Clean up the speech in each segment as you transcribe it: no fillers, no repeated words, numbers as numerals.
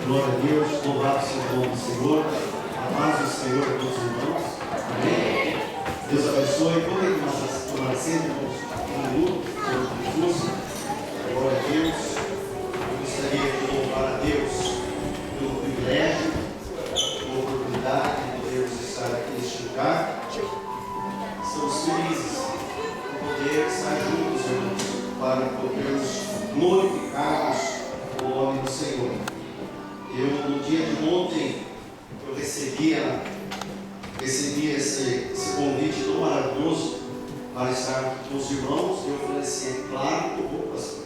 Glória a Deus, louvado seja o nome do Senhor, a paz do Senhor a todos os irmãos. Amém. Deus abençoe. Podem tomar sempre um minuto, Jesus. Glória a Deus. Eu gostaria de louvar a Deus pelo privilégio, pela oportunidade de podermos estar aqui neste lugar. Estamos felizes por poder estar juntos, irmãos, para podermos glorificarmos o nome do Senhor. Eu, no dia de ontem, eu recebi esse convite tão maravilhoso para estar com os irmãos. E eu falei assim: claro que eu vou, pastor.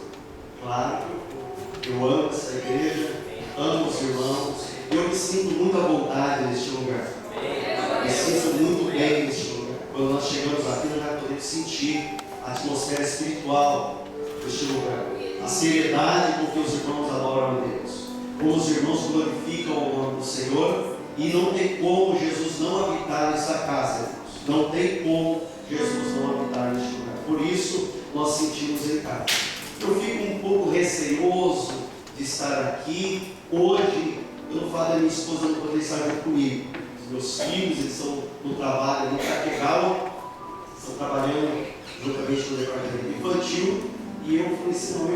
Claro que eu amo essa igreja, amo os irmãos. Eu me sinto muito à vontade neste lugar. Me sinto muito bem neste lugar. Quando nós chegamos aqui, nós já podemos sentir a atmosfera espiritual deste lugar. A seriedade com que os irmãos adoram a Deus. Como os irmãos glorificam o nome do Senhor. E não tem como Jesus não habitar nessa casa, irmãos. Não tem como Jesus não habitar neste lugar. Por isso, nós sentimos em casa. Eu fico um pouco receoso de estar aqui hoje, pelo fato da minha esposa não poder estar junto comigo. Os meus filhos, eles estão no trabalho ali em Caquegal, estão trabalhando juntamente com o departamento infantil. E eu falei assim: não,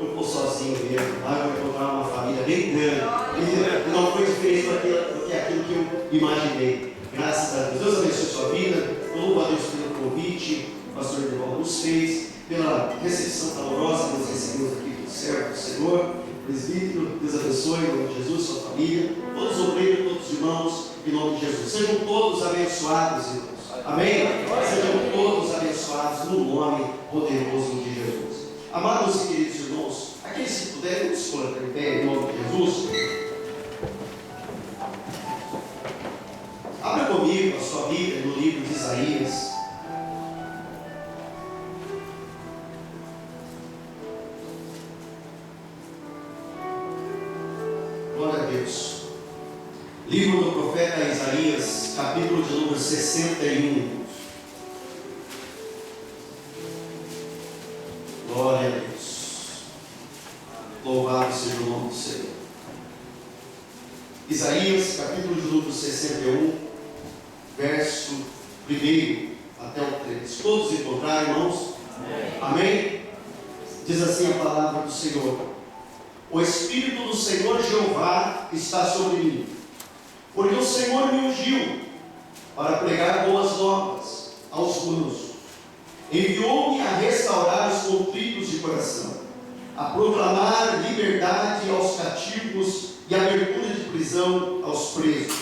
eu vou sozinho mesmo, lá eu vou encontrar uma família bem grande. E não foi diferente do que aquilo que eu imaginei. Graças a Deus. Deus abençoe a sua vida. Eu louvo a Deus pelo convite que o pastor Edivaldo nos fez, pela recepção calorosa que nós recebemos aqui do servo do Senhor, presbítero. Deus abençoe, em nome de Jesus, sua família, todos os obreiros, todos os irmãos, em nome de Jesus. Sejam todos abençoados, irmãos. Amém? Sejam todos abençoados no nome poderoso de Jesus. Amados e queridos irmãos, aqueles que puderem nos colocar em pé, em nome de Jesus. Abra comigo a sua Bíblia no livro de Isaías. Glória a Deus. Livro do profeta Isaías, capítulo de número 61. Glória a Deus. Louvado seja o nome do Senhor. Isaías, capítulo de número 61, verso 1 até o 3. Todos encontraram, irmãos? Amém. Amém? Diz assim a palavra do Senhor: o Espírito do Senhor Jeová está sobre mim, porque o Senhor me ungiu para pregar boas novas aos mansos. Enviou-me a restaurar os contritos de coração, a proclamar liberdade aos cativos e abertura de prisão aos presos,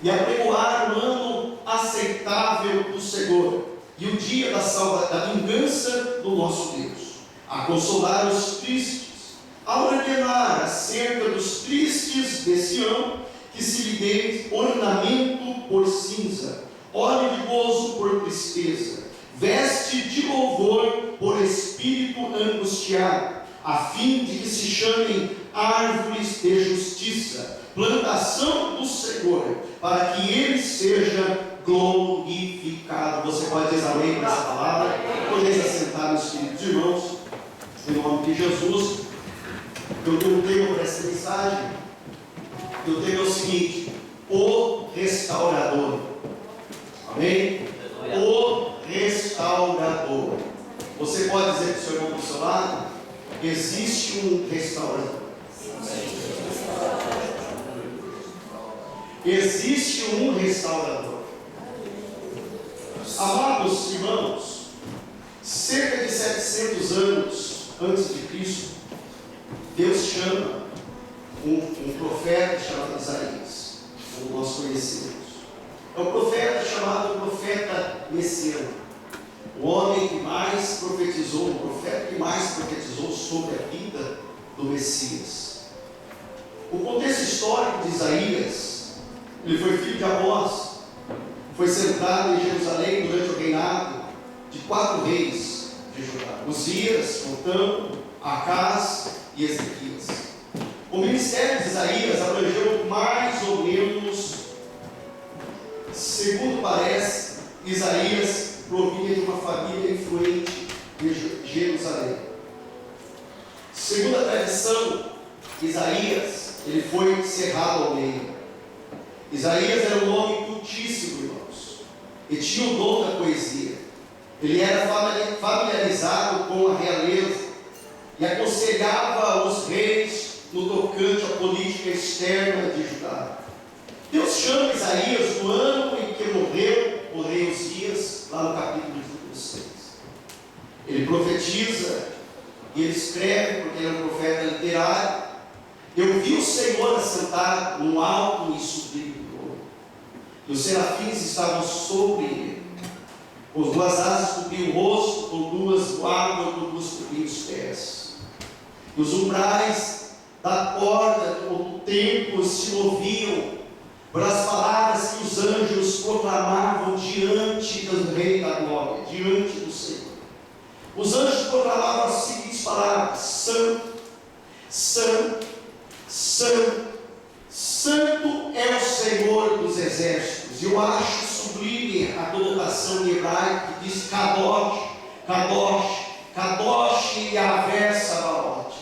e a pregoar o ano aceitável do Senhor e o dia da vingança do nosso Deus, a consolar os tristes, a ordenar acerca dos tristes de Sião que se lhe dê ornamento por cinza, óleo de gozo por tristeza, veste de louvor por espírito angustiado, a fim de que se chamem árvores de justiça, plantação do Senhor, para que Ele seja glorificado. Você pode dizer amém para essa palavra? Podeis assentar, meus queridos irmãos, em nome de Jesus. Eu tenho um tema para essa mensagem. O tema é o seguinte: o restaurador. Amém? O restaurador. Você pode dizer para o seu irmão do seu lado: existe um restaurador. Existe um restaurador. Amados irmãos, cerca de 700 anos antes de Cristo, Deus chama um profeta chamado Isaías, como nós conhecemos. É um profeta chamado profeta messiânico, o homem que mais profetizou, o profeta que mais profetizou sobre a vida do Messias. O contexto histórico de Isaías: ele foi filho de Amós, foi sentado em Jerusalém durante o reinado de 4 reis de Judá: Uzias, Jotam, Acás e Ezequias. O ministério de Isaías abrangeu mais ou menos, segundo parece, Isaías provinha de uma família influente de Jerusalém. Segundo a tradição, Isaías ele foi cerrado ao meio. Isaías era um homem cultíssimo, irmãos, e tinha o dom da poesia. Ele era familiarizado com a realeza e aconselhava os reis no tocante à política externa de Judá. Deus chama Isaías no ano em que morreu o rei Uzias, lá no capítulo 6. Ele profetiza e ele escreve, porque ele é um profeta literário: eu vi o Senhor assentado num alto e sublime trono, e os serafins estavam sobre ele, com as duas asas cobriam o rosto, com duas guardas, com duas cobriam os pés, e os umbrais da porta do templo se moviam pelas palavras que os anjos proclamavam diante do Rei da Glória, diante do Senhor. Os anjos proclamavam as seguintes palavras: Santo, Santo, Santo, Santo é o Senhor dos exércitos. Eu acho sublime a colocação em hebraico que diz Kadosh, Kadosh, Kadosh Yahvé Sabaoth.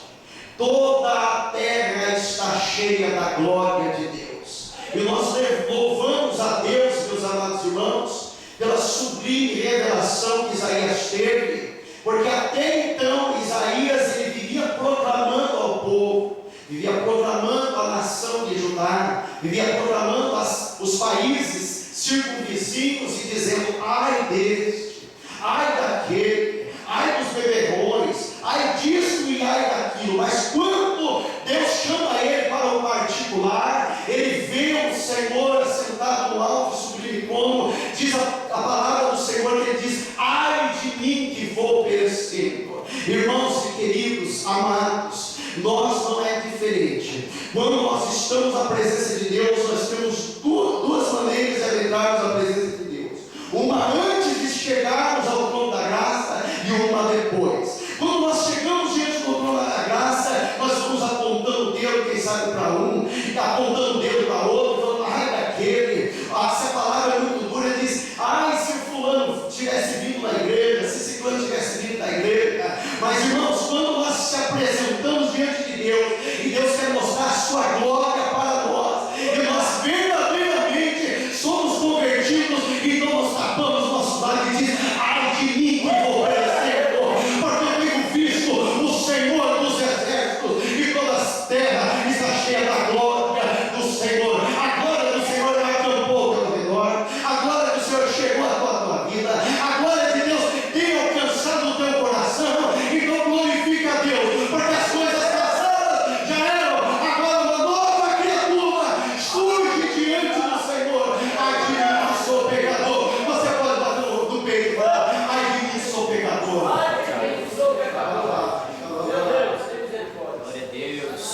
Toda a terra está cheia da glória de Deus. E nós louvamos a Deus, meus amados irmãos, pela sublime revelação que Isaías teve, porque até então Isaías ele vivia proclamando ao povo, vivia proclamando a nação de Judá, vivia proclamando os países circunvizinhos e dizendo: ai deste, ai daquele, ai dos beberrões, ai disso e ai daquilo. Mas quando Deus chama ele para o particular, ele vê o Senhor assentado no alto e sublime trono. Diz a palavra do Senhor, que ele diz: ai de mim que vou perecendo. Irmãos e queridos, amados, nós não é diferente. Quando nós estamos na presença de Deus, nós temos duas maneiras de adentrarmos a presença de Deus: uma antes de chegarmos ao trono da graça e uma depois. Quando nós chegamos diante do trono da graça, nós vamos apontando o dedo, quem sabe para um, e apontando o dedo para outro, falando: ai daquele. Essa palavra é muito dura, diz: ai se o fulano tivesse vindo na igreja, se esse fulano tivesse vindo na igreja. Mas irmãos, quando nós se apresentamos diante de Deus, e Deus quer mostrar a sua glória para nós, e nós verdadeiramente somos convertidos, e não nos tapamos o nosso lado e diz: ai de mim que vou perecer, porque eu tenho visto o Senhor dos exércitos, e toda a terra está cheia da glória do Senhor. A glória do Senhor acampou ao teu redor, a glória do Senhor chegou à tua vida, a glória de Deus tem alcançado o teu coração. Então glorifica a Deus, porque as coisas passadas já eram, agora uma nova criatura surge diante do Senhor. Ai de mim que sou pecador. Você pode bater no peito e falar: ai de mim que sou pecador. Ai de mim que sou pecador. Meu Deus, tem misericórdia. Glória a Deus.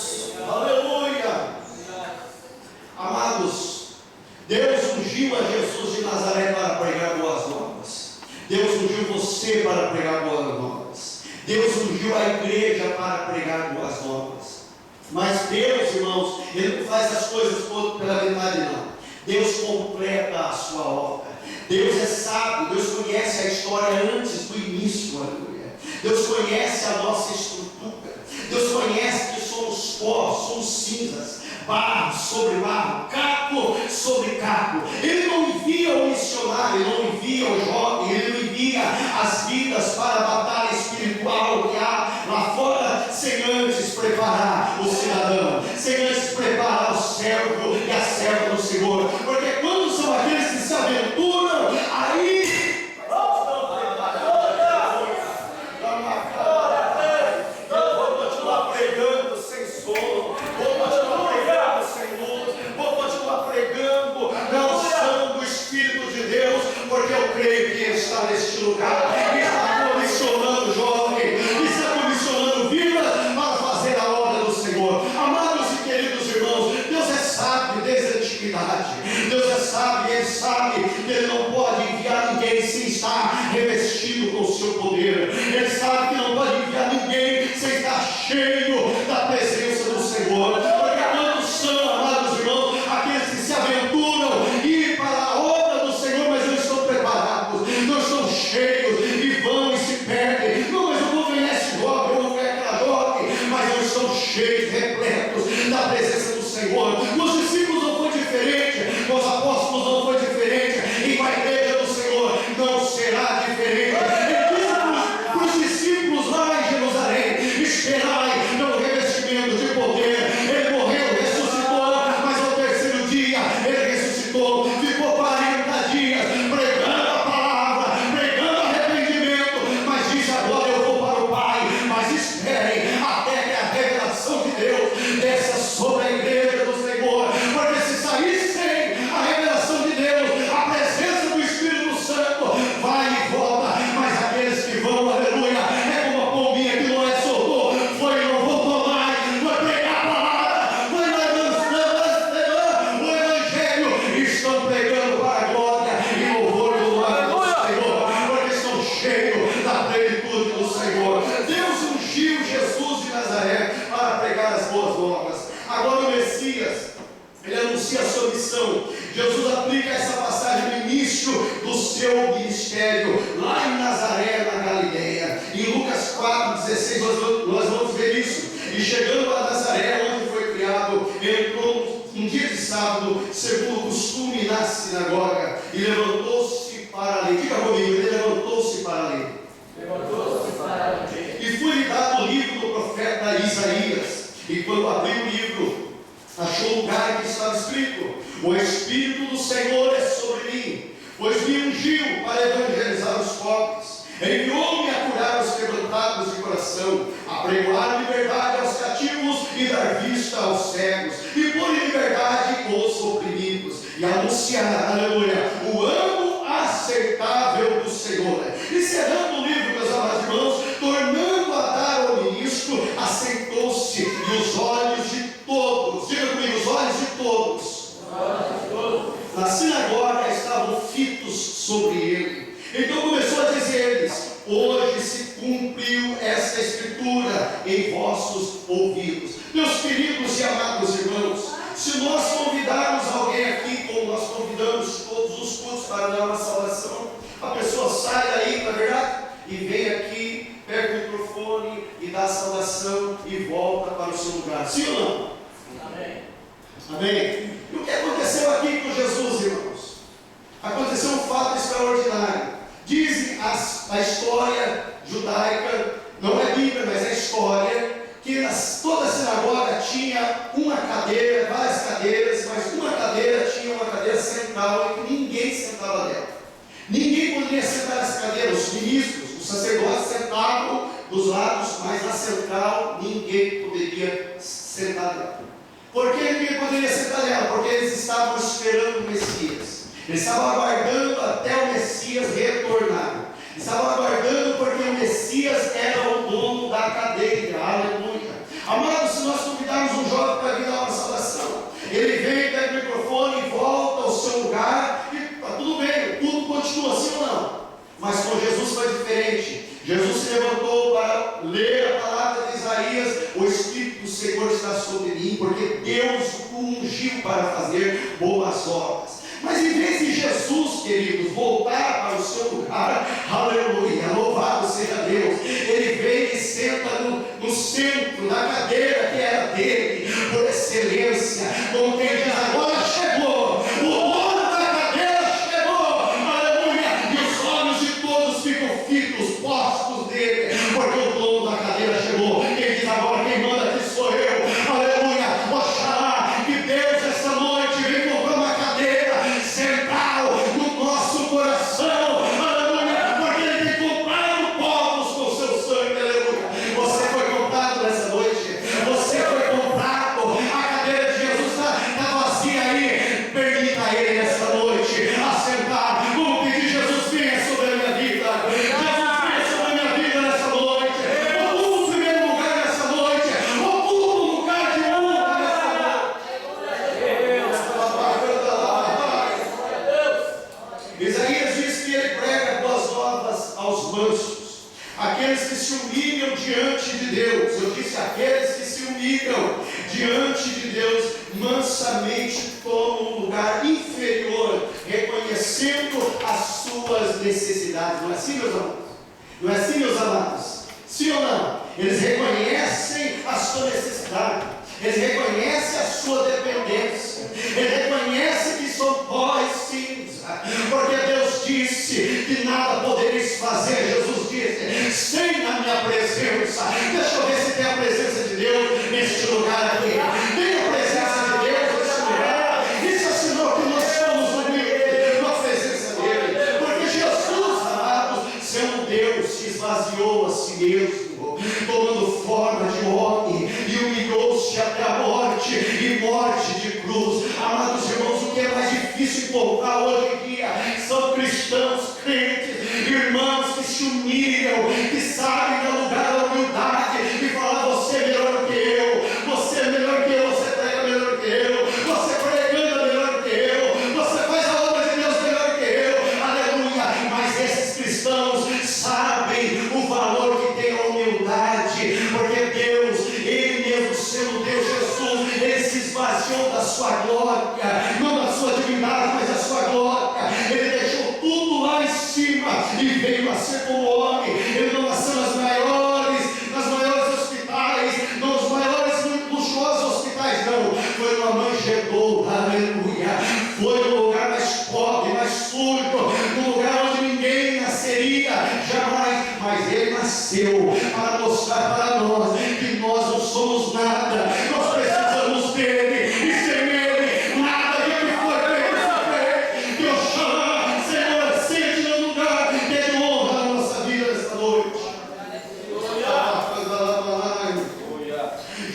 Aleluia. Amados, Deus ungiu a Jesus de Nazaré para pregar boas novas. Deus ungiu você para pregar boas novas. Deus ungiu a igreja para pregar boas novas. Mas Deus, irmãos, Ele não faz as coisas pela metade, não. Deus completa a sua obra. Deus é sábio, Deus conhece a história antes do início, aleluia. Deus conhece a nossa estrutura. Deus conhece que somos pó, somos cinzas, barro sobre barro, caco sobre caco. Ele não envia o missionário, ele não envia o jovem, ele não envia as vidas para a batalha espiritual que há lá fora, sem antes preparar o cidadão, sem antes preparar o servo e a serva do Senhor. Porque quando são aqueles que se aventuram, aí pregando sem sono, vou continuar pregando sem luz, vou continuar pregando na unção do Espírito de Deus, porque eu creio que Ele está neste lugar, e está comissionando jovens, e está comissionando vidas para fazer a obra do Senhor. Amados e queridos irmãos, Deus é sábio desde a antiguidade. Deus é sábio e Ele sabe que Ele não pode enviar ninguém sem estar revestido com o seu poder. Ele sabe que não pode enviar ninguém sem estar cheio da presença do Senhor. Porque quando são, amados irmãos, aqueles que se aventuram ir para a obra do Senhor, mas não estão preparados, não estão cheios, e vão e se perdem. Não, mas eu vou ganhar esse jovem, eu vou ganhar aquela jovem, mas não estão cheios, repletos da presença do Senhor. Os discípulos não foi diferente, com os apóstolos não foi diferente, e com a igreja do Senhor não será diferente. Ele disse para os discípulos lá em Jerusalém: esperai no revestimento de poder. Ele morreu, ressuscitou, mas ao terceiro dia ele ressuscitou, ficou 40 dias pregando a palavra, pregando arrependimento, mas disse: agora eu vou para o Pai. Mas esperem até que a revelação de Deus desça sobre a igreja do Senhor, porque se sair sem a revelação de Deus, a presença do Espírito Santo vai e volta, mas aqueles que vão, aleluia, é como a pombinha que Noé soltou, foi e não voltou mais, foi pregar a palavra, foi lançando o Evangelho, e estão pregando para a glória e louvor do nome do Senhor, porque estão cheios da plenitude do Senhor. Deus ungiu Jesus de Nazaré para pregar as boas novas. Agora o Messias, ele anuncia a sua missão. Jesus aplica essa passagem no início do seu ministério, lá em Nazaré, na Galileia. Em Lucas 4,16 nós vamos ver isso. E chegando a Nazaré, onde foi criado, entrou um dia de sábado, segundo o costume, na sinagoga, e levantou-se para ler. Diga comigo, ele levantou-se para ler. E foi-lhe dado o livro do profeta Isaías. E quando abriu o livro, achou o lugar em que estava escrito: o Espírito do Senhor é sobre mim, pois me ungiu para evangelizar os pobres, enviou-me a curar os quebrantados de coração, a pregoar liberdade aos cativos e dar vista aos cegos, e pôr em liberdade os oprimidos, e anunciar, aleluia, o ano aceitável do Senhor. Encerrando o livro, meus amados irmãos, tornando a dar ao ministro, aceitou-se, e os olhos de todos, diga comigo, os olhos de todos, na sinagoga estavam fitos sobre ele. Então começou a dizer-lhes: hoje se cumpriu esta escritura em vossos ouvidos. Meus queridos e amados irmãos, se nós convidarmos alguém aqui, como nós convidamos todos os cultos para dar uma salvação, a pessoa sai daí, não é verdade? E vem aqui, pega o microfone e dá a saudação e volta para o seu lugar. Sim ou não? Amém. Amém? E o que aconteceu aqui com Jesus, irmãos? Aconteceu um fato extraordinário. Dizem a história judaica, não é Bíblia, mas é história, que toda a sinagoga tinha uma cadeira, várias cadeiras, mas uma cadeira tinha uma cadeira central e que ninguém sentava nela. Ninguém poderia sentar nessa cadeira. Os ministros, os sacerdotes sentavam dos lados, mas na central ninguém poderia sentar nela. Por que ninguém poderia sentar nela? Porque eles estavam esperando o Messias. Eles estavam aguardando até o Messias retornar. Estavam aguardando porque o Messias era o dono da cadeira. Aleluia. Amados, se nós convidarmos um jovem para vir dar uma salvação, ele vem, pega o microfone e volta ao seu lugar, e está tudo bem, tudo continua assim ou não? Mas com Jesus foi diferente. Jesus se levantou para ler a palavra de Isaías: o Espírito do Senhor está sobre mim, porque Deus o ungiu para fazer boas obras. Mas em vez de Jesus, queridos, voltar para o seu lugar, aleluia, louvado seja Deus, ele vem e senta no centro da cadeira que era dele, por excelência, como quem diz: agora chegou, o dono da cadeira chegou, aleluia, e os olhos de todos ficam fitos, postos dele, porque o dono da cadeira chegou. Quem diz agora: quem manda aqui sou eu, aleluia, oxalá que Deus essa noite vem comprar uma cadeira central no nosso coração, aleluia, porque ele tem comprado povos com seu sangue, aleluia. Você foi comprado nessa noite, você foi comprado, a cadeira de Jesus está vazia aí, permita a ele nessa noite assentar, como pedir: Jesus, venha sobre a minha vida, Jesus, venha sobre a minha vida nessa noite, ocupa o primeiro lugar nessa noite, ocupa o lugar de honra nessa noite. Isaías diz que ele prega boas novas aos mansos, aqueles que se humilham diante de Deus. Eu disse: aqueles que se humilham diante de Deus, mansamente tomam um lugar inferior, reconhecendo as suas necessidades. Não é assim, meus amados? Não é assim, meus amados? Sim ou não? Eles reconhecem a sua necessidade, eles reconhecem a sua sua dependência. Ele reconhece que são pó e cinza, porque Deus disse que nada podereis fazer. Jesus disse: sem a minha presença. Deixa eu ver se tem a presença de Deus neste lugar aqui. Tem a presença de Deus neste lugar. Isso é sinal que nós somos unidos na presença dele, porque Jesus, amados, sendo Deus, se esvaziou a si mesmo, tomando forma de homem, e humilhou-se até a morte, e morte de cruz. Amados irmãos, o que é mais difícil encontrar hoje em dia são cristãos, crentes, irmãos que se humilham, que sabem dar lugar à humildade e falar: você é melhor que eu, você é melhor que eu, você prega melhor que eu, você pregando melhor que eu, você faz a obra de Deus melhor que eu, aleluia. Mas esses cristãos sabem o valor que tem a humildade, porque Deus, Ele mesmo sendo Deus, Jesus, Ele se esvaziou da sua glória, não da sua divindade, mas da sua glória. Ele deixou tudo lá em cima e veio a ser como homem. Ele não nasceu nas maiores hospitais, não nos maiores luxuosos hospitais, não. Foi numa manjedoura, aleluia. Foi no lugar mais pobre, mais sujo, no lugar onde ninguém nasceria jamais. Mas Ele nasceu para mostrar para nós que nós não somos nada. Nós precisamos dele, e sem Ele nada que foi feito. Deus chama, Senhor, sente no lugar de honra na nossa vida nesta noite.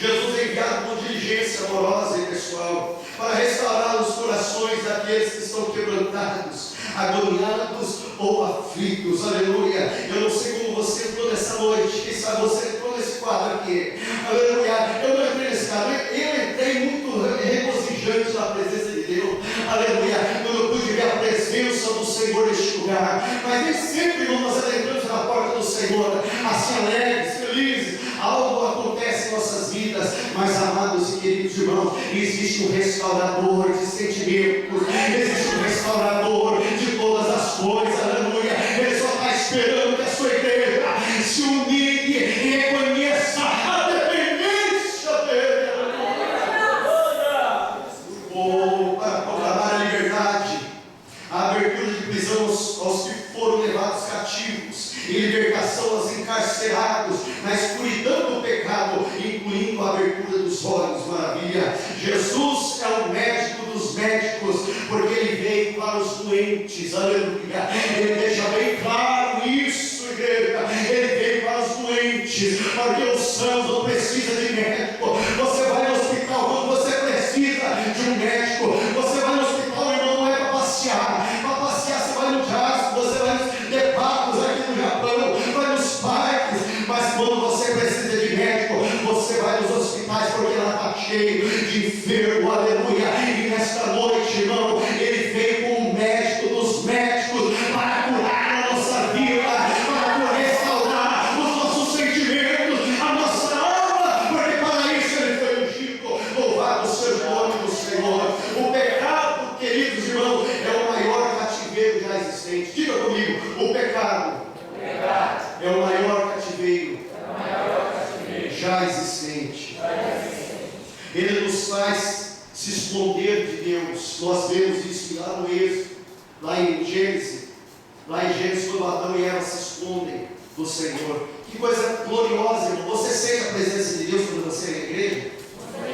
Jesus é enviado com diligência amorosa e pessoal para restaurar os corações daqueles que estão quebrantados, agoniados ou aflitos, aleluia. Eu não sei como você entrou nessa noite, quem sabe você entrou nesse quadro aqui, aleluia. Eu não entrei nesse quadro, eu entrei muito regozijante na presença de Deus, aleluia, quando eu pude ver a presença do Senhor neste lugar. Mas nem sempre quando nós adentramos na porta do Senhor, assim alegres, felizes, algo acontece em nossas vidas. Mas, amados e queridos irmãos, existe um restaurador de sentimentos, existe um restaurador de todas as coisas, aleluia. Ele só está esperando que a sua igreja se humilhe e reconheça a dependência dele, para proclamar a liberdade, a abertura de prisão aos que foram levados cativos, e libertação aos encarcerados na escuridão do pecado, incluindo a abertura dos olhos. Maravilha! Jesus é o médico dos médicos, porque Ele veio para os doentes, aleluia. Ele deixa bem claro isso, igreja. Ele veio para os doentes, porque os sãos não precisam de médico. Você vai no hospital quando você precisa de um médico. Você vai no hospital, irmão, não é para passear. Para passear você vai no jazz, você vai nos debates aqui no Japão, vai nos parques. Mas quando você precisa de médico, você vai nos hospitais, porque lá está cheio de enfermo, aleluia. E nesta noite, irmão, Ele veio como médico dos médicos para curar a nossa vida, para restaurar os nossos sentimentos, a nossa alma, porque para isso Ele foi ungido. Louvado seja o nome do Senhor. O pecado, queridos irmãos, é o maior cativeiro já existente. Diga comigo: o pecado é o maior cativeiro já existente. Ele nos faz se esconder de Deus. Nós vemos isso lá no Êxodo, lá em Gênesis, quando Adão e Eva se escondem do Senhor. Que coisa gloriosa, irmão. Você sente a presença de Deus quando você é na igreja?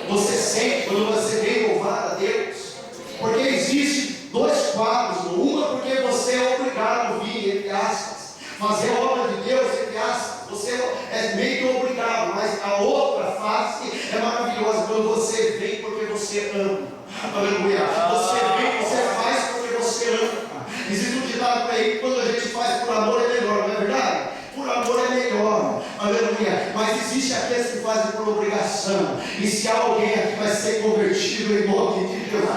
Você sente quando você vem louvar a Deus? Porque existe dois quadros, irmão. Uma porque você é obrigado a ouvir, entre aspas, fazer a obra de Deus, entre aspas. Você é meio que obrigado, mas a outra face é maravilhosa, quando você vem porque você ama. Aleluia. Você vem, você faz porque você ama. Existe um ditado aí que quando a gente faz por amor é melhor, não é verdade? Por amor é melhor, aleluia. Mas existe aqueles que fazem por obrigação. E se há alguém aqui vai ser convertido em nome de Jesus,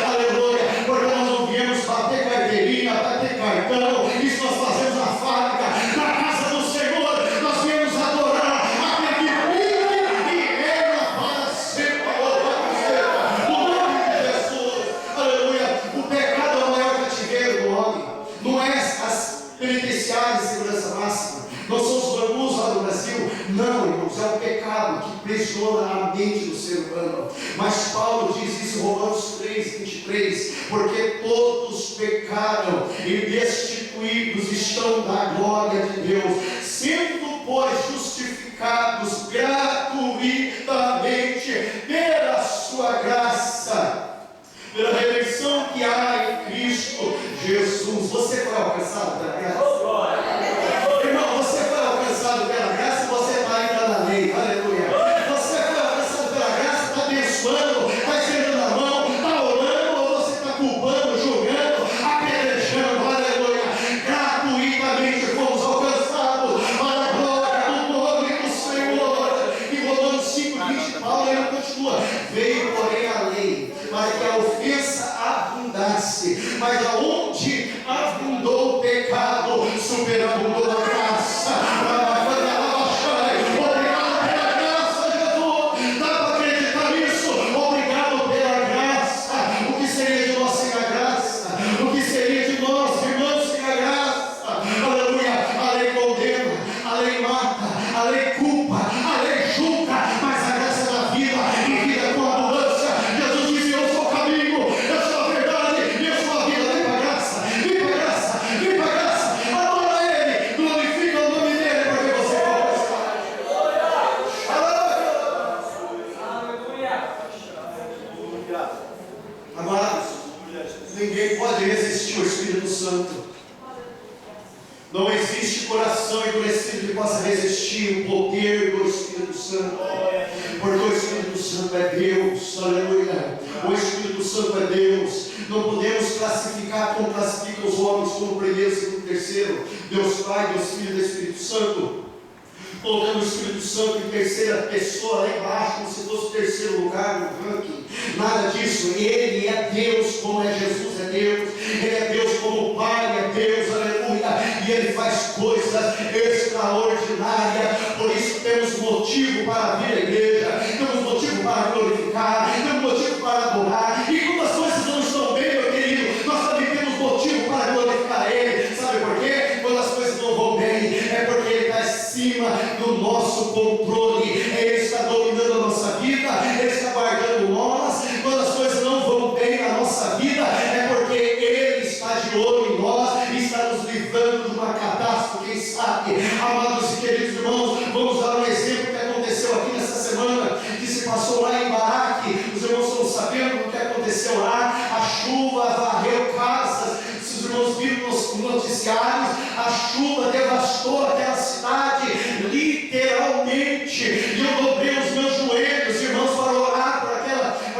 aleluia. Porque nós não viemos bater carteirinha, bater cartão. Isso nós fazemos na fábrica, na casa do Senhor. Nós viemos adorar aquele que vive e reina para sempre. Louvado seja o nome de Jesus, aleluia. O pecado é o maior cativeiro do homem. Não é as penitenciárias de segurança máxima, não são os bambus lá do Brasil. Não, irmãos, é o pecado que pressiona a mente do ser humano. falando. Mas Paulo diz isso em Romanos 3:23, porque todos pecaram e destituídos estão da glória de Deus, sendo, pois, justificados gratuitamente pela sua graça, pela redenção que há em Cristo Jesus. Você foi alcançado pela graça? Irmão, você foi alcançado pela graça e você está ainda na lei. Aleluia. Você foi alcançado pela graça, está abençoando, está estendendo a mão, está orando, ou você está culpando, julgando, apedrejando. Aleluia. Gratuitamente fomos alcançados para a glória do nome do Senhor. E Romanos 5:20, Paulo ainda continua: veio, porém, a lei, para que a ofensa abundasse, mas aonde abundou o pecado, superabundou a graça. Obrigado pela graça, Jesus. Dá para acreditar nisso? Obrigado pela graça. O que seria de nós sem a graça? O que seria de nós, irmãos, sem a graça? Aleluia. A lei condena, a lei mata, a lei culpa, a lei julga, mas a graça da vida e vida com abundância. Jesus disse: eu sou o caminho, eu sou a verdade e eu sou a vida. Vem para a graça, vem para a graça, vem para a graça. Adora Ele, glorifica o nome dEle, porque você é alcançado. Amados, ninguém pode resistir ao Espírito Santo. Não existe coração endurecido que possa resistir o poder do Espírito Santo, porque o Espírito Santo é Deus. Aleluia. O Espírito Santo é Deus. Não podemos classificar como classificam os homens, como primeiro, segundo, terceiro, Deus Pai, Deus Filho e Deus Espírito Santo, colocando o Espírito Santo em terceira pessoa lá embaixo, como se fosse o terceiro lugar no ranking. Nada disso. Ele é Deus, como é Jesus é Deus. Ele é Deus como Pai é Deus. Aleluia. E Ele faz coisas extraordinárias. Por isso temos motivo para vir à igreja, temos motivo para glorificar, temos motivo para adorar. E quando as coisas não estão bem, meu querido, nós também temos motivo para glorificar Ele. Sabe por quê? Quando as coisas não vão bem, é porque Ele está acima do nosso controle. Ele está dominando a nossa vida, Ele está guardando nós. Quando as coisas não vão bem na nossa vida, é porque Ele está de olho em nós e está nos livrando de uma catástrofe, quem sabe. Amados e queridos irmãos, vamos dar um exemplo que aconteceu aqui nessa semana, que se passou lá em Baraque. Os irmãos estão sabendo o que aconteceu lá. A chuva varreu casas. Se os irmãos viram nos noticiários, a chuva devastou aquela cidade, literalmente. E eu dobrei os meus joelhos, irmãos, para orar por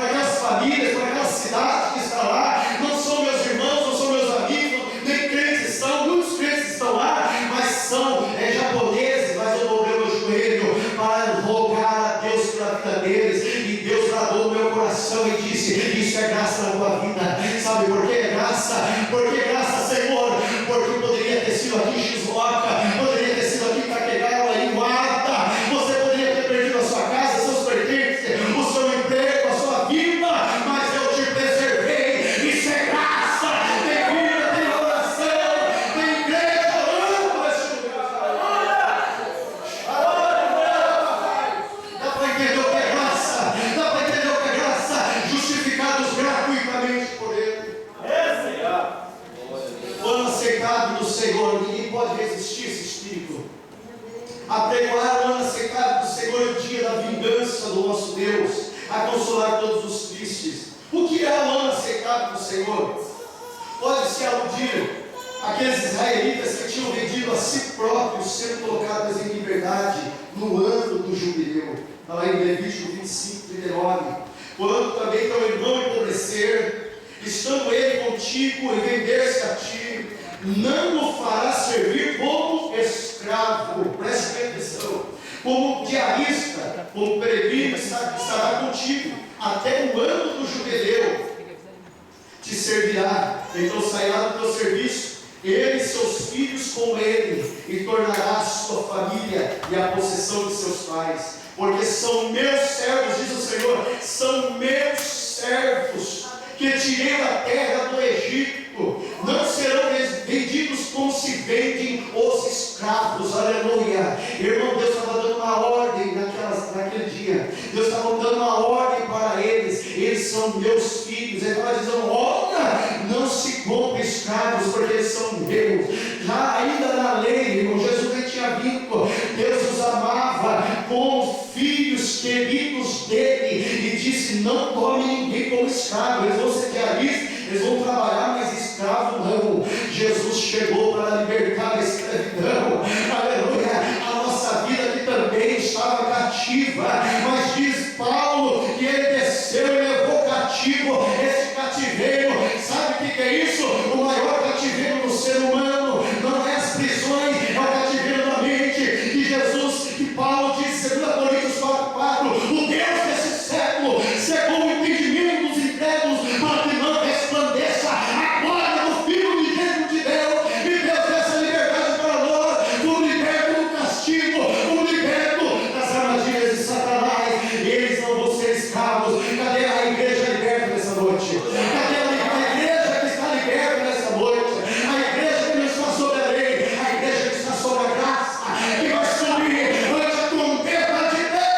aquelas famílias, por aquela cidade que está lá. Não são meus irmãos, não são meus amigos, nem crentes são, muitos crentes estão lá, mas são japoneses. Mas eu dobrei o meu joelho para rogar a Deus pela vida deles, e Deus bradou no meu coração e disse: isso é graça na tua vida. Sabe por que é graça? Porque graça, Senhor, porque poderia ter sido aqui em Shizuoka, poderia ter sido aqui em Takegawa, em Guarda. Você poderia ter perdido a sua casa, seus pertences, o seu emprego, a sua vida, mas eu te preservei. Isso é graça. Tem vida, tem oração, tem igreja orando nesse lugar. Dá para entender o que é graça? Dá para entender o que é graça? Justificados gratuitamente por Ele. O ano secado do Senhor, ninguém pode resistir a esse espírito. Apregoar o ano secado do Senhor, o dia da vingança do nosso Deus, a consolar todos os tristes. O que é o ano secado do Senhor? Pode-se aludir àqueles israelitas que tinham vendido a si próprios, sendo colocados em liberdade no ano do jubileu. Está lá em Levítico 25:39. Quando também teu irmão empobrecer, estando ele contigo e vender-se a ti, não o fará servir como escravo, preste bem atenção, como diarista, como peregrino, estará contigo até o ano do jubileu, te servirá. Então sairá do teu serviço ele e seus filhos com ele, e tornará a sua família e a possessão de seus pais, porque são meus servos, diz o Senhor, são meus servos, que tirei da terra do Egito. Não serão vendidos como se vendem os escravos. Aleluia. Irmão, Deus estava dando uma ordem naquele dia. Deus estava dando uma ordem para são meus filhos. Ele estava dizendo: olha, não se compre escravos, porque eles são meus. Já ainda na lei, irmão, Jesus nem tinha vindo. Deus os amava como filhos queridos dele, e disse: não tome ninguém como escravo. Eles vão ser diaristas, eles vão trabalhar, mas escravo não. Jesus chegou para libertar da escravidão. Aleluia. A nossa vida aqui também estava cativa, mas diz Paulo que ele desceu e levou cativo esse cativeiro. Sabe o que é isso? O maior cativeiro do ser humano não é as prisões, é o cativeiro da mente. Que Jesus, que Paulo disse, 2 Coríntios 4:4, o Deus desse século cegou o entendimento dos incrédulos para que não resplandeça a glória do Filho unigênito de Deus. E Deus deu essa liberdade para nós. Fomos libertos do castigo, fomos libertos das armadilhas de Satanás. Eles não vão ser escravos. Cadê a igreja liberta nessa noite? Cadê a igreja que está liberta nessa noite? A igreja que não está sobre a lei, a igreja que está sobre a graça, que vai subir ante a trombeta de Deus.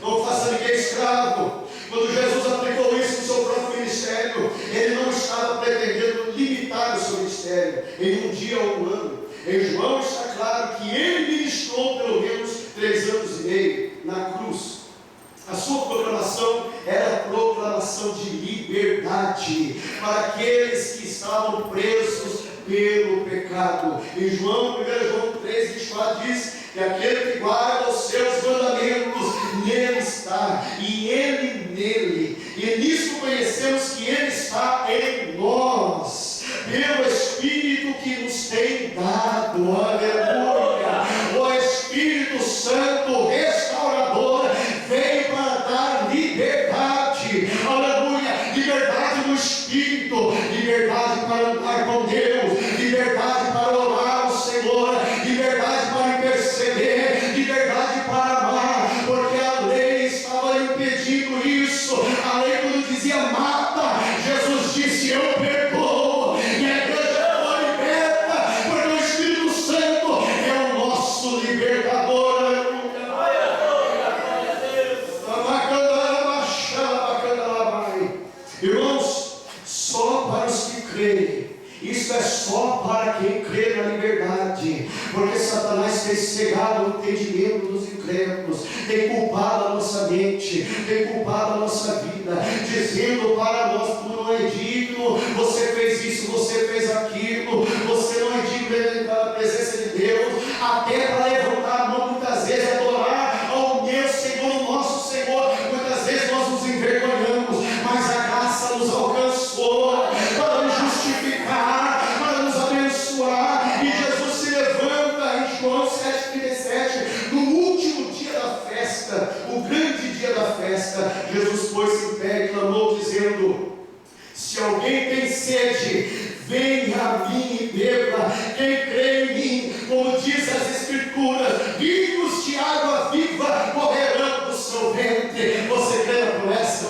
Não faça ninguém escravo. Quando Jesus aplicou isso no seu próprio ministério, ele não estava pretendendo limitar o seu ministério em um dia ou um ano. Em João está claro que ele ministrou pelo menos 3 anos e meio na cruz. A sua proclamação era a proclamação de liberdade para aqueles que estavam presos pelo pecado. Em João, 1 João 3:24 diz que aquele que guarda os seus mandamentos, nele está, e ele nele. E nisso conhecemos que ele está em nós, pelo Espírito que nos tem dado. Aleluia! O Espírito Santo restaurador veio para dar liberdade. Aleluia! Liberdade no Espírito, liberdade para andar com Deus, liberdade para orar ao Senhor, liberdade para interceder, liberdade para amar, porque a lei estava impedindo isso. A lei, quando dizia mata, Jesus disse: eu perdoo. E a igreja foi liberta, porque o Espírito Santo é o nosso libertador. Irmãos, só para os que creem. Isso é só para quem crê na liberdade, porque Satanás tem cegado o entendimento dos incrédulos, tem culpado a nossa mente, tem culpado a nossa vida, dizendo para nós: tu não é digno, você fez isso, você fez aquilo, você não é digno da presença de Deus, até para levantar a mão muitas vezes, adorar ao meu Senhor, o nosso Senhor. Muitas vezes nós nos envergonhamos, mas a graça nos alcançou para nos justificar, para nos abençoar. E Jesus se levanta em João 7,37, no último dia da festa, o grande dia da festa. Jesus pôs-se em pé e clamou, dizendo: se alguém tem sede, venha a mim e beba. Quem crê em mim, como diz as Escrituras, rios de água viva correrão do seu ventre. Você crê na promessa?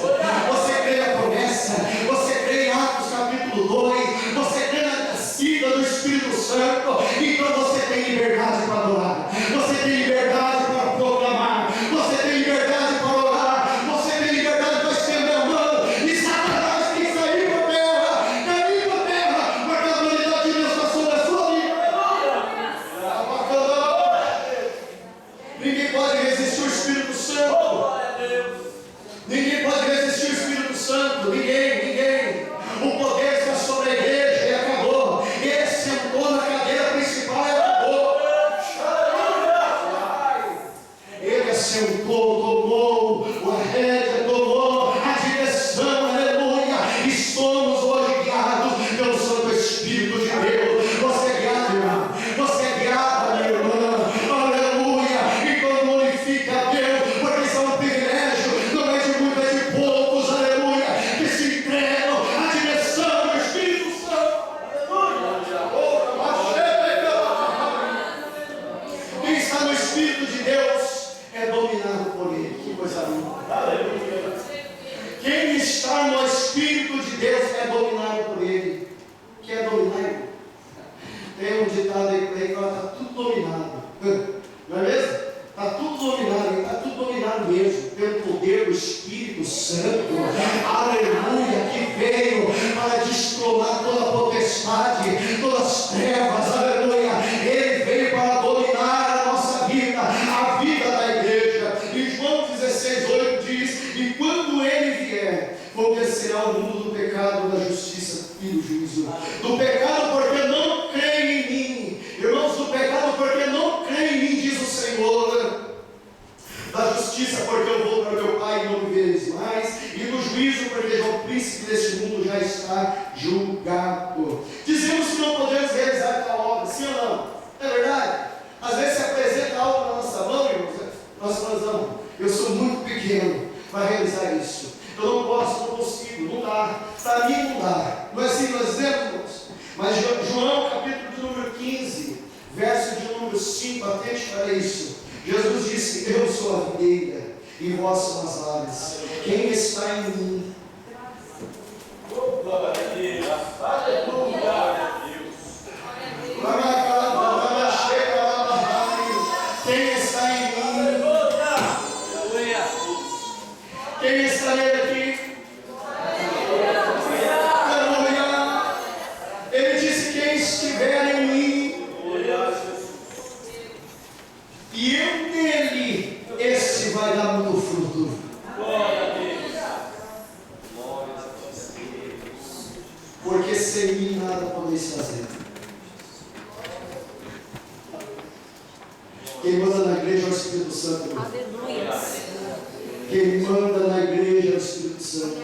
Você crê na promessa? Você crê em Atos capítulo 2? Você crê na descida do Espírito Santo? Então você tem liberdade para adorar, você tem liberdade para proclamar, você tem liberdade para orar, você tem liberdade para estender a mão, e Satanás tem que sair para a terra, porque a autoridade de Deus está sobre a sua vida. Ninguém pode resistir o Espírito Santo. Ninguém pode resistir o Espírito Santo. Ninguém. O poder está sobre a igreja e acabou. Ele sentou na cadeira principal e acabou. Ele assentou, tomou a rédea, tomou a direção. Aleluia. E somos hoje guiados pelo Santo Espírito de Deus. Você é guiado, irmão. Você é guiada, minha irmã. Aleluia. Então glorifica a Deus, porque isso é um privilégio. Não é de muitos, é de poucos. Aleluia. Que se entregam à direção do Espírito Santo. Quem está no Espírito de Deus é dominado por Ele. Que coisa linda. Quem está no Espírito de Deus é dominado por Ele. Quer dominar? Tem um ditado aí que fala: está tudo dominado. Não é mesmo? Está tudo dominado. Está tudo dominado mesmo, pelo poder do Espírito Santo, aleluia, que veio para destronar toda potestade, todas as trevas, aleluia. Ele veio para dominar a nossa vida, a vida da igreja. E João 16:8 diz: e quando ele vier, convencerá o mundo do pecado, da justiça e do juízo. Do pecado porque não creem em mim, irmãos, do pecado porque não creem em mim, diz o Senhor. Da justiça porque eu vou para meu Pai e não me vereis mais, e do juízo porque já o príncipe deste mundo já está julgado. Dizemos que não podemos realizar tal obra, sim ou não? É verdade? Às vezes se apresenta algo na nossa mão, irmãos, nós falamos: eu sou muito pequeno para realizar isso, eu não posso, não consigo, não dá, para mim não dá. Não é assim que nós dizemos, irmãos? Mas João capítulo de número 15, verso de número 5, atente para isso. Jesus disse: eu sou a videira e vós são as varas. Quem está em mim? Glória a Deus. Aleluia. Quem está em mim? Quem está nele aqui? Aleluia. Ele disse: quem estiver em mim e eu nele, esse vai dar muito fruto. Porque sem mim nada podeis fazer. Quem manda na igreja é o Espírito Santo. Aleluia. Quem manda na igreja é o Espírito Santo.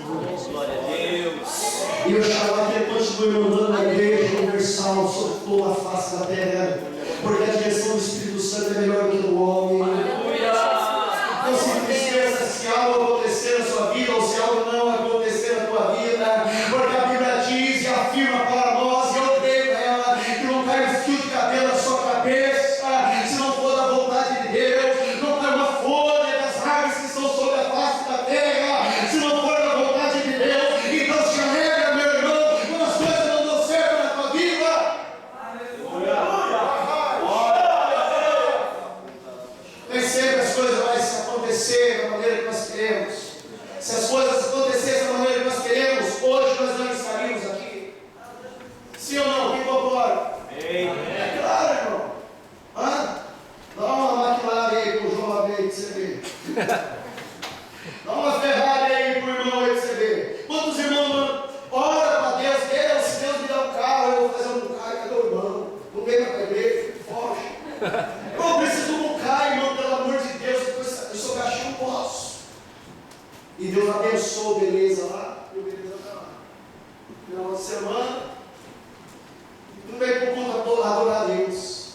Glória a Deus. E eu chamava que ele continue mandando na igreja universal sobre toda a face da terra. Porque a direção do Espírito Santo é melhor do que do homem. Não se entristeça se algo acontecer na sua vida ou se algo não acontecer na tua vida. Porque a Bíblia diz e afirma para nós, e eu creio nela, que não cai um fio de cabelo na sua cabeça se não for da vontade de Deus. Não cai uma folha das árvores que estão sobre a face da terra se não for da vontade de Deus. Então se alegra, meu irmão, quando as coisas não dão certo na tua vida. Nem sempre as coisas vão acontecer da maneira que nós queremos. Se as coisas acontecessem da maneira que nós queremos, hoje nós não estaríamos aqui. Sim ou não? Quem concorda? É claro, irmão. Hã? Dá uma McLaren aí pro João Abel aí que você vê. Dá uma Ferrari aí pro irmão aí que você vê. Quantos irmãos ora para Deus? Deus, se Deus me dá um carro, eu vou fazer um carro. Cadê o irmão? Não vem para a igreja, foge. Eu preciso de um carro, irmão, pelo amor de Deus. Eu sou baixinho, não posso. E Deus abençoou, beleza lá. E o beleza está lá. Final de semana, não vem para o culto adorar a Deus.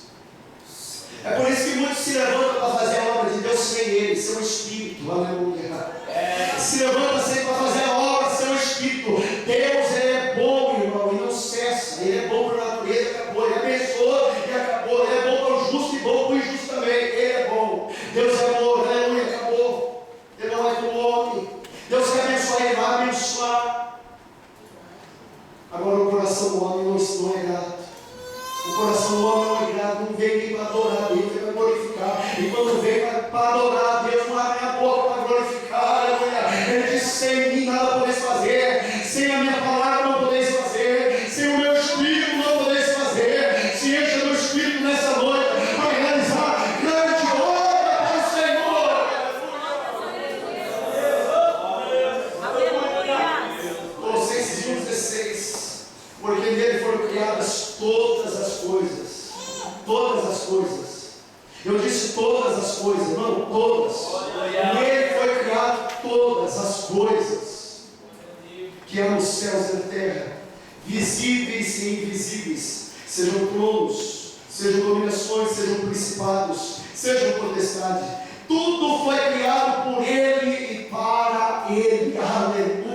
É por isso que muitos se levantam para fazer a obra de Deus sem Ele, sem o Espírito. Aleluia. Se levanta sempre para fazer a obra sem o Espírito. Deus, Ele é bom, irmão, e não cessa. Ele é bom por natureza e acabou. Ele abençoa e acabou. Ele é bom para o justo e bom para o injusto também. Ele é bom. Deus é amor, aleluia, acabou. Ele não é como homem. Deus quer abençoar, Ele vai abençoar. Agora o coração do homem não é grato. O coração do homem não é grato, não vem nem para adorar a Deus, vem para glorificar. E quando vem para adorar a Deus, não abre a boca para glorificar. Aleluia. Ele diz: sem mim nada podeis fazer, sem a minha palavra não podeis fazer, sem o meu Espírito não podeis fazer. Se encha do Espírito nessa noite para realizar grande obra para o Senhor. Colossenses 1,16. Porque nele foram criadas todas as coisas. Todas as coisas. Eu disse todas as coisas, não todas. Nele foi criado todas as coisas que há nos céus e na terra, visíveis e invisíveis, sejam tronos, sejam dominações, sejam principados, sejam potestades. Tudo foi criado por Ele e para Ele. Aleluia.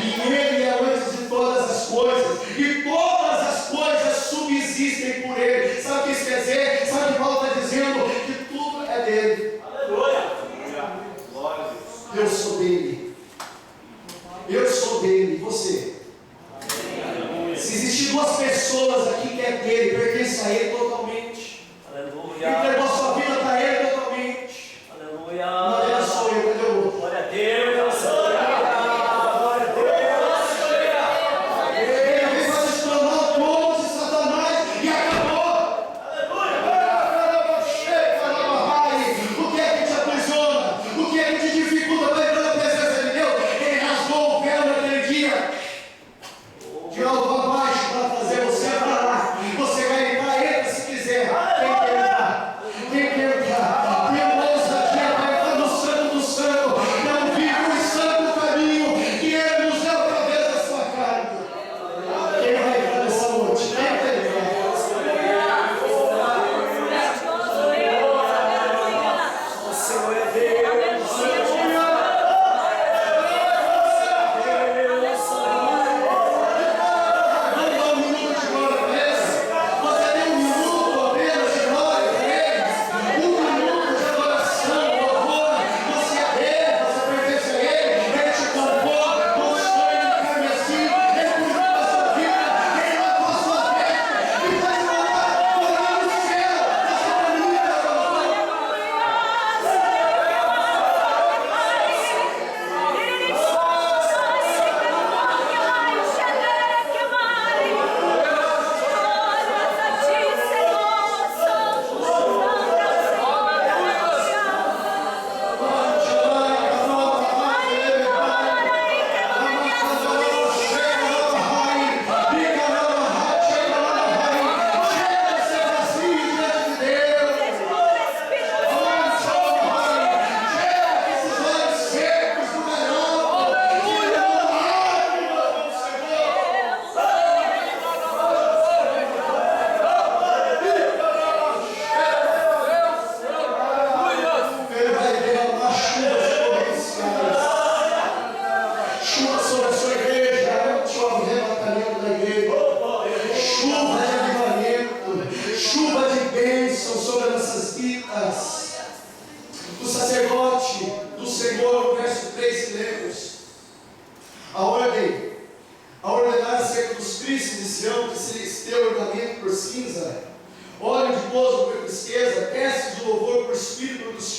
E Ele é antes de todas as coisas. E todas as coisas subsistem por Ele. Sabe o que isso quer dizer? Sabe o que Paulo está dizendo? Que tudo é dele. Aleluia. Glória a Deus. Eu sou dele. Eu sou dele. E você? Se existem duas pessoas aqui que é dele, pertence a Ele totalmente. Aleluia. Entregou a sua vida para Ele totalmente. Aleluia. Uma delas sou eu.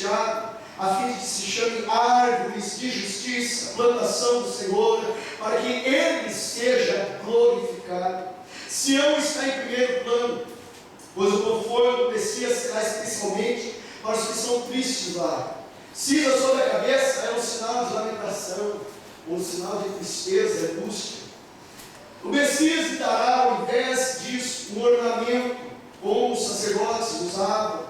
anunciado, a fim de que se chamem árvores de justiça, plantação do Senhor, para que Ele seja glorificado. Sião está em primeiro plano, pois o conforto do Messias será especialmente para os que são tristes lá. Cinza sobre a cabeça é um sinal de lamentação, um sinal de tristeza, angústia. O Messias lhe dará, ao invés disso, um ornamento, como os sacerdotes usavam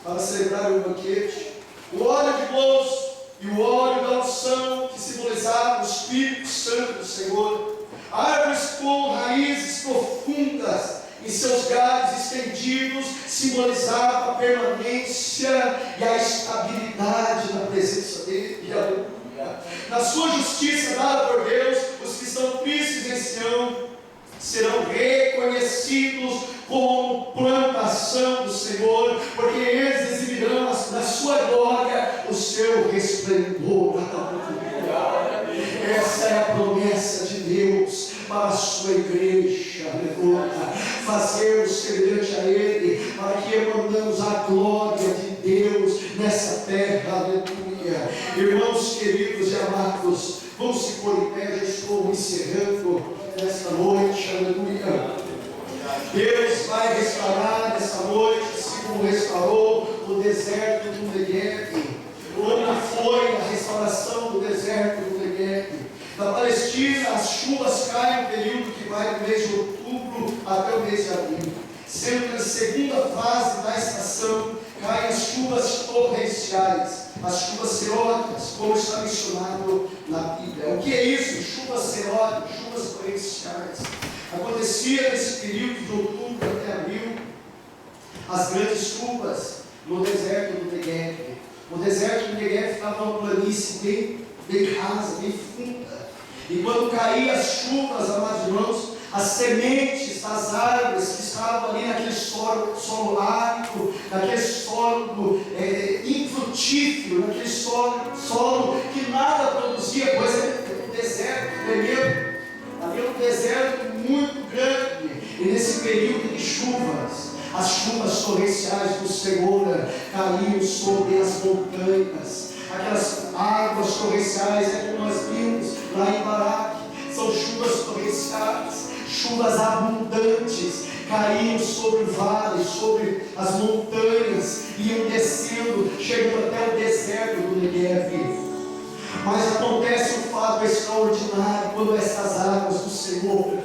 para celebrar o banquete, o óleo de gozo e o óleo da unção, que simbolizavam o Espírito Santo do Senhor. Árvores com raízes profundas em seus galhos estendidos simbolizavam a permanência e a estabilidade na presença dele. Aleluia. Na sua justiça dada por Deus, os que estão tristes em Sião serão reconhecidos como plantação do Senhor, porque eles exibirão na sua glória o seu resplendor. Essa é a promessa de Deus para a sua igreja, aleluia. Fazermos semelhante a Ele, para que emanamos a glória de Deus nessa terra, aleluia. Irmãos queridos e amados, vamos se pôr em pé, já estou encerrando nesta noite, aleluia. Deus vai restaurar nessa noite, assim como restaurou o deserto do Neguev. Como foi a restauração do deserto do Neguev. Na Palestina, as chuvas caem no período que vai do mês de outubro até o mês de abril. Sendo que na segunda fase da estação, caem as chuvas torrenciais, as chuvas seróticas, como está mencionado na Bíblia. O que é isso? Chuvas seróticas, chuvas torrenciais. Acontecia nesse período de outubro até abril, as grandes chuvas no deserto do Neguev. O deserto do Neguev ficava uma planície bem rasa, bem funda. E quando caíam as chuvas, amados irmãos, as sementes das árvores que estavam ali naquele solo árido, naquele solo infrutífero, naquele solo que nada produzia, pois é um deserto tremendo. Havia um deserto muito grande, e nesse período de chuvas, as chuvas torrenciais do Senhor caíam sobre as montanhas. Aquelas águas torrenciais, como nós vimos lá em Baraque, são chuvas torrenciais, chuvas abundantes, caíam sobre vales, sobre as montanhas, iam descendo, chegando até o deserto do Neguev. Mas acontece um fato extraordinário quando essas águas do Senhor,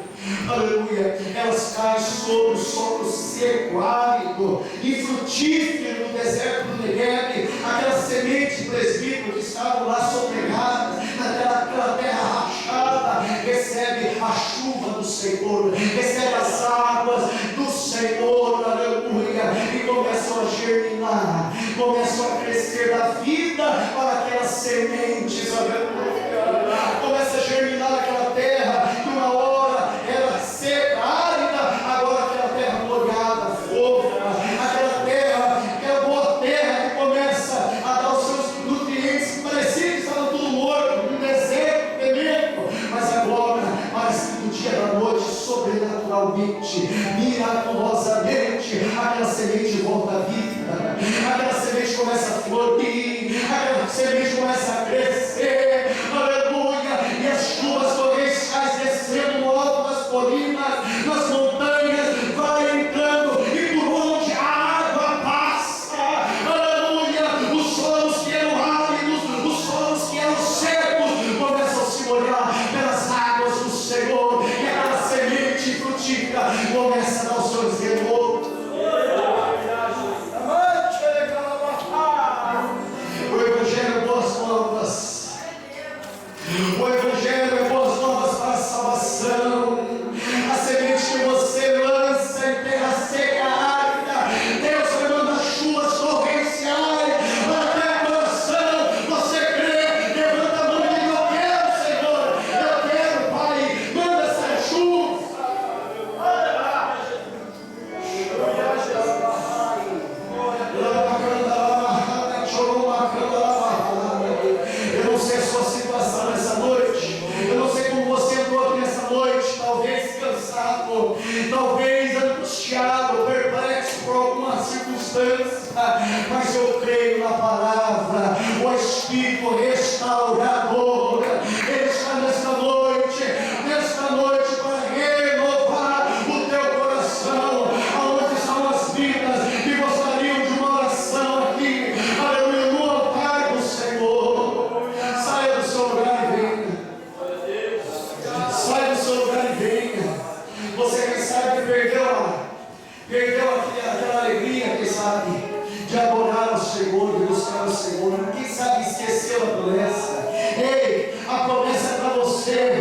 aleluia, elas caem sobre o solo seco, árido, infrutífero no deserto do Neguev. Aquelas sementes do presbítero que estavam lá soterradas, naquela terra rachada, recebe a chuva do Senhor, recebe as águas do Senhor, aleluia, e começam a germinar, começam a crescer da vida para aquelas sementes, aleluia. Começa a germinar aquela terra que uma hora era seca, árida, agora aquela terra molhada, fofa, aquela terra, aquela boa terra que começa a dar os seus nutrientes que parecia que estava tudo morto, um deserto tremendo, mas agora parece que do dia da noite, sobrenaturalmente, miraculosamente, aquela semente volta à vida, aquela semente começa a florir, aquela semente começa a crescer, aleluia, e as chuvas torrenciais descendo no alto das colinas, nas montanhas, vai entrando, e por onde a água passa, aleluia, os solos que eram áridos, os solos que eram secos, começam a se molhar pelas águas do Senhor, e aquela semente frutífera começa a dar os seus renovos. O Evangelho é boas Espírito restaurador. Ele está nesta noite para renovar o teu coração. Aonde estão as vidas que gostariam de uma oração aqui? Aleluia, no altar do Senhor. Saia do seu lugar e venha. Saia do seu lugar e venha. Você quem sabe perdeu aquela alegria, quem sabe, de adorar o Senhor, de buscar o Senhor. Quem sabe esqueceu a promessa. Ei, a promessa é para você.